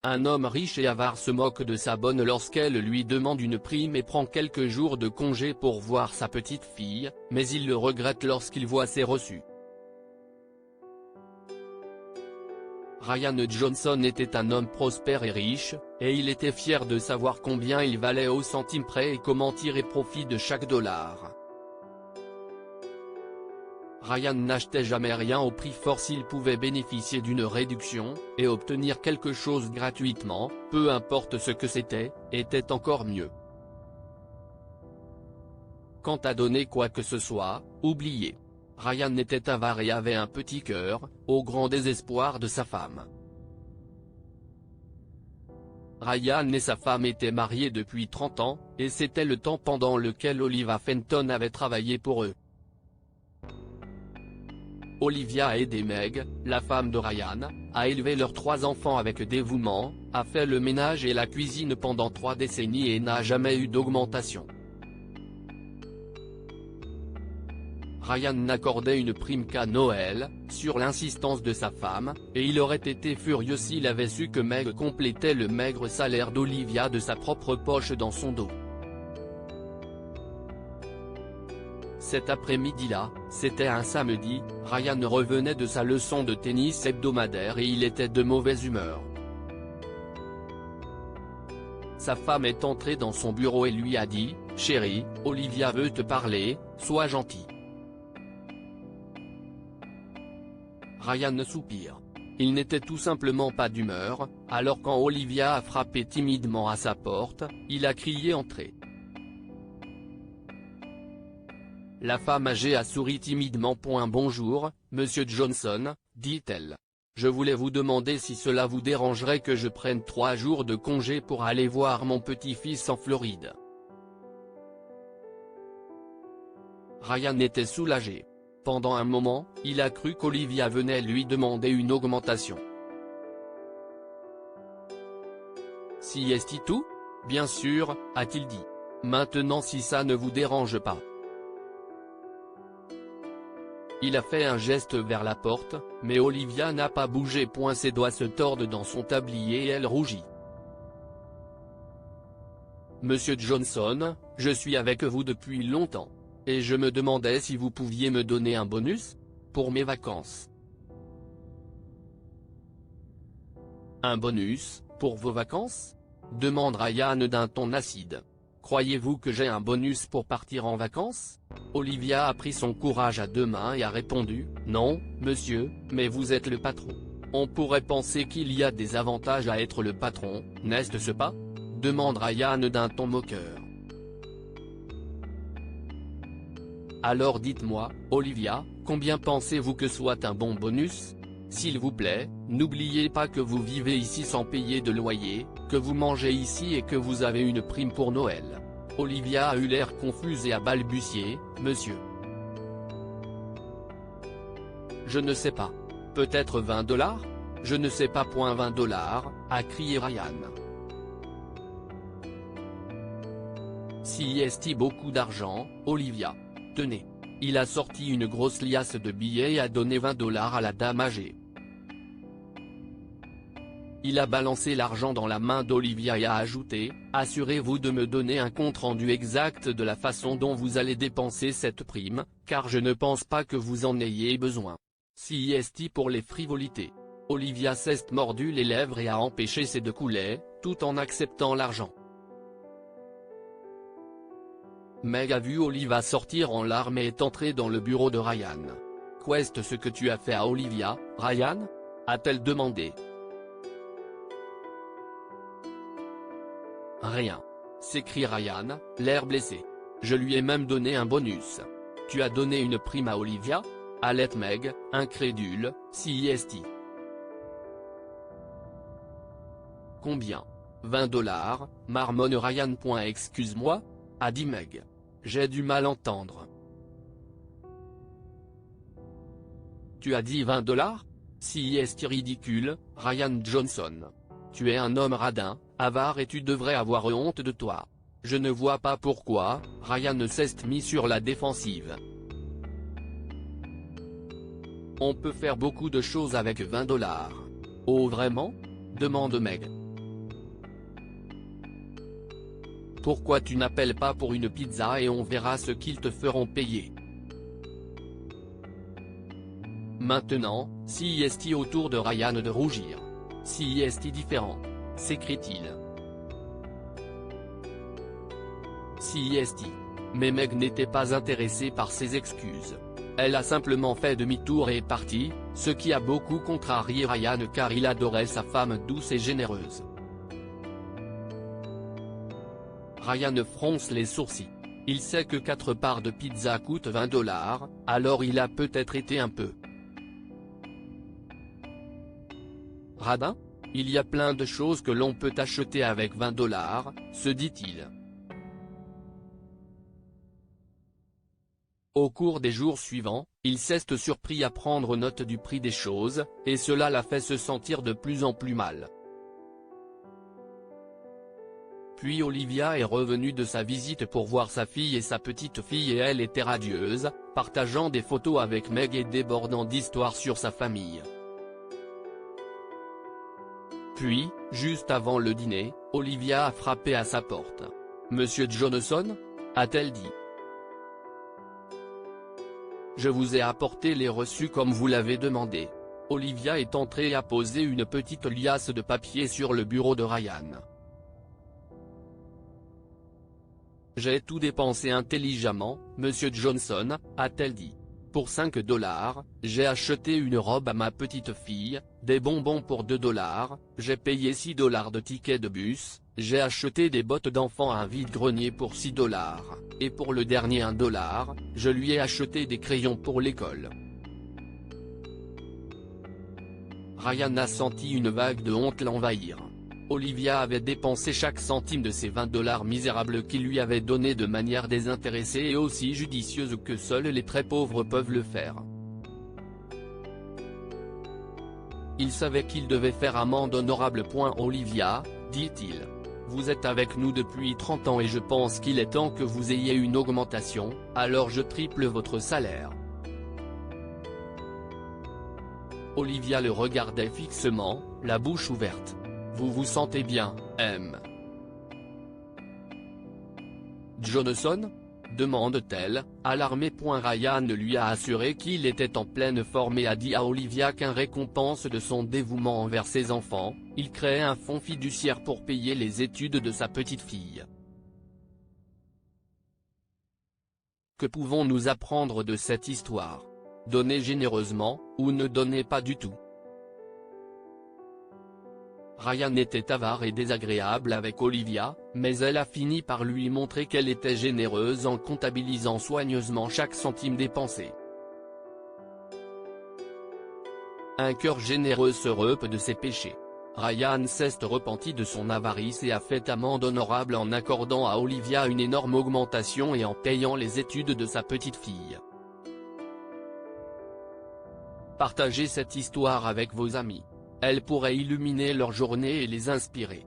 Un homme riche et avare se moque de sa bonne lorsqu'elle lui demande une prime et prend quelques jours de congé pour voir sa petite fille, mais il le regrette lorsqu'il voit ses reçus. Ryan Johnson était un homme prospère et riche, et il était fier de savoir combien il valait au centime près et comment tirer profit de chaque dollar. Ryan n'achetait jamais rien au prix fort s'il pouvait bénéficier d'une réduction, et obtenir quelque chose gratuitement, peu importe ce que c'était, était encore mieux. Quant à donner quoi que ce soit, oubliez. Ryan était avare et avait un petit cœur, au grand désespoir de sa femme. Ryan et sa femme étaient mariés depuis 30 ans, et c'était le temps pendant lequel Olivia Fenton avait travaillé pour eux. Olivia a aidé Meg, la femme de Ryan, à élever leurs 3 enfants avec dévouement, a fait le ménage et la cuisine pendant 3 décennies et n'a jamais eu d'augmentation. Ryan n'accordait une prime qu'à Noël, sur l'insistance de sa femme, et il aurait été furieux s'il avait su que Meg complétait le maigre salaire d'Olivia de sa propre poche dans son dos. Cet après-midi-là, c'était un samedi, Ryan revenait de sa leçon de tennis hebdomadaire et il était de mauvaise humeur. Sa femme est entrée dans son bureau et lui a dit « Chérie, Olivia veut te parler, sois gentil ». Ryan soupire. Il n'était tout simplement pas d'humeur, alors quand Olivia a frappé timidement à sa porte, il a crié « Entrez ». La femme âgée a souri timidement. Bonjour, monsieur Johnson, dit-elle. Je voulais vous demander si cela vous dérangerait que je prenne 3 jours de congé pour aller voir mon petit-fils en Floride. Ryan était soulagé. Pendant un moment, il a cru qu'Olivia venait lui demander une augmentation. Si est-il tout ? Bien sûr, a-t-il dit. Maintenant si ça ne vous dérange pas. Il a fait un geste vers la porte, mais Olivia n'a pas bougé. Ses doigts se tordent dans son tablier et elle rougit. Monsieur Johnson, je suis avec vous depuis longtemps. Et je me demandais si vous pouviez me donner un bonus ? Pour mes vacances. Un bonus, pour vos vacances ? Demande Ryan d'un ton acide. Croyez-vous que j'ai un bonus pour partir en vacances ? Olivia a pris son courage à 2 mains et a répondu, non, monsieur, mais vous êtes le patron. On pourrait penser qu'il y a des avantages à être le patron, n'est-ce pas ? Demande Ryan d'un ton moqueur. Alors dites-moi, Olivia, combien pensez-vous que soit un bon bonus ? S'il vous plaît, n'oubliez pas que vous vivez ici sans payer de loyer, que vous mangez ici et que vous avez une prime pour Noël. Olivia a eu l'air confuse et a balbutié, monsieur. Je ne sais pas. Peut-être 20 $? Je ne sais pas. 20 $, a crié Ryan. Si est beaucoup d'argent, Olivia. Tenez. Il a sorti une grosse liasse de billets et a donné 20 $ à la dame âgée. Il a balancé l'argent dans la main d'Olivia et a ajouté, assurez-vous de me donner un compte-rendu exact de la façon dont vous allez dépenser cette prime, car je ne pense pas que vous en ayez besoin. Si est pour les frivolités. Olivia s'est mordu les lèvres et a empêché ses 2 couler, tout en acceptant l'argent. Meg a vu Olivia sortir en larmes et est entrée dans le bureau de Ryan. Qu'est-ce ce que tu as fait à Olivia, Ryan ? A-t-elle demandé. Rien. S'écrie Ryan, l'air blessé. Je lui ai même donné un bonus. Tu as donné une prime à Olivia ? Allait Meg, incrédule, si est. Combien ? 20 $, marmonne Ryan. Excuse-moi ? A dit Meg. J'ai du mal à entendre. Tu as dit 20 $? Si est ridicule, Ryan Johnson. Tu es un homme radin, avare et tu devrais avoir honte de toi. Je ne vois pas pourquoi, Ryan s'est mis sur la défensive. On peut faire beaucoup de choses avec 20 $. Oh vraiment ? Demande Meg. Pourquoi tu n'appelles pas pour une pizza et on verra ce qu'ils te feront payer. Maintenant, si est-il au tour de Ryan de rougir. Si est-il différent, s'écrie-t-il. Si est-il. Mais Meg n'était pas intéressée par ses excuses. Elle a simplement fait demi-tour et est partie, ce qui a beaucoup contrarié Ryan car il adorait sa femme douce et généreuse. Ryan fronce les sourcils. Il sait que 4 parts de pizza coûtent 20 $, alors il a peut-être été un peu radin. Il y a plein de choses que l'on peut acheter avec 20 $, se dit-il. Au cours des jours suivants, il s'est surpris à prendre note du prix des choses, et cela l'a fait se sentir de plus en plus mal. Puis Olivia est revenue de sa visite pour voir sa fille et sa petite-fille et elle était radieuse, partageant des photos avec Meg et débordant d'histoires sur sa famille. Puis, juste avant le dîner, Olivia a frappé à sa porte. « Monsieur Johnson ?» a-t-elle dit. « Je vous ai apporté les reçus comme vous l'avez demandé. » Olivia est entrée et a posé une petite liasse de papier sur le bureau de Ryan. « J'ai tout dépensé intelligemment, Monsieur Johnson, a-t-elle dit. Pour 5 $, j'ai acheté une robe à ma petite-fille, des bonbons pour 2 $, j'ai payé 6 $ de tickets de bus, j'ai acheté des bottes d'enfant à un vide-grenier pour 6 $, et pour le dernier 1 $, je lui ai acheté des crayons pour l'école. » Ryan a senti une vague de honte l'envahir. Olivia avait dépensé chaque centime de ces 20 $ misérables qu'il lui avait donnés de manière désintéressée et aussi judicieuse que seuls les très pauvres peuvent le faire. Il savait qu'il devait faire amende honorable. Olivia, dit-il. Vous êtes avec nous depuis 30 ans et je pense qu'il est temps que vous ayez une augmentation, alors je triple votre salaire. Olivia le regardait fixement, la bouche ouverte. Vous vous sentez bien, M. Johnson ? demande-t-elle, alarmée. Ryan lui a assuré qu'il était en pleine forme et a dit à Olivia qu'en récompense de son dévouement envers ses enfants, il créait un fonds fiduciaire pour payer les études de sa petite-fille. Que pouvons-nous apprendre de cette histoire ? Donnez généreusement, ou ne donnez pas du tout. Ryan était avare et désagréable avec Olivia, mais elle a fini par lui montrer qu'elle était généreuse en comptabilisant soigneusement chaque centime dépensé. Un cœur généreux se repe de ses péchés. Ryan s'est repenti de son avarice et a fait amende honorable en accordant à Olivia une énorme augmentation et en payant les études de sa petite-fille. Partagez cette histoire avec vos amis. Elle pourrait illuminer leur journée et les inspirer.